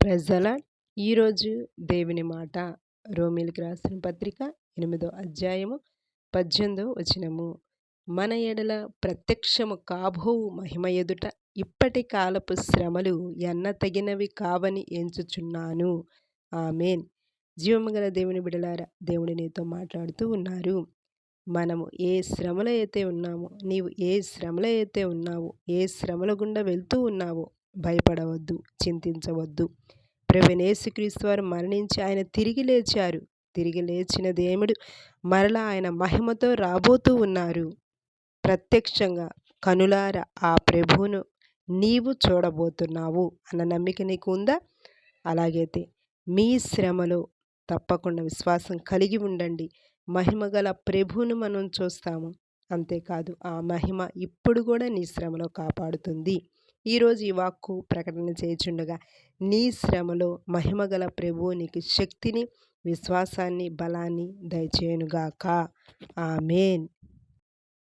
Praise the lord. ఈరోజు దేవుని మాట రోమీయులకు రాసిన పత్రిక 8వ అధ్యాయము 18వ వచనము. మన ఎడల ప్రత్యక్షము కాబోవు మహిమ ఎదుట ఇప్పటి కాలపు శ్రమలు ఎన్నతగినవి కావని ఎంచుచున్నాను. ఆమేన్. జీవము గల దేవుని బిడలారా, దేవుడు నీతో మాట్లాడుతూ ఉన్నారు. మనము ఏ శ్రమలో అయితే ఉన్నామో, నీవు ఏ శ్రమలో అయితే ఉన్నావో, ఏ శ్రమల గుండా వెళ్తూ ఉన్నావో భయపడవద్దు, చింతించవద్దు. ప్రభువైన యేసుక్రీస్తు వారు మరణించి ఆయన తిరిగి లేచారు. తిరిగి లేచిన దేవుడు మరలా ఆయన మహిమతో రాబోతూ ఉన్నారు. ప్రత్యక్షంగా కనులారా ఆ ప్రభువును నీవు చూడబోతున్నావు అన్న నమ్మిక నీకు ఉందా? అలాగైతే మీ శ్రమలో తప్పకుండా విశ్వాసం కలిగి ఉండండి. మహిమ గల ప్రభువును మనం చూస్తాము. అంతేకాదు, ఆ మహిమ ఇప్పుడు కూడా నీ శ్రమలో కాపాడుతుంది. ఈరోజు ఈ వాక్కు ప్రకటన చేయుచుండగా నీ శ్రమలో మహిమగల ప్రభువు నీకు శక్తిని, విశ్వాసాన్ని, బలాన్ని దయచేయునుగాక. ఆమేన్.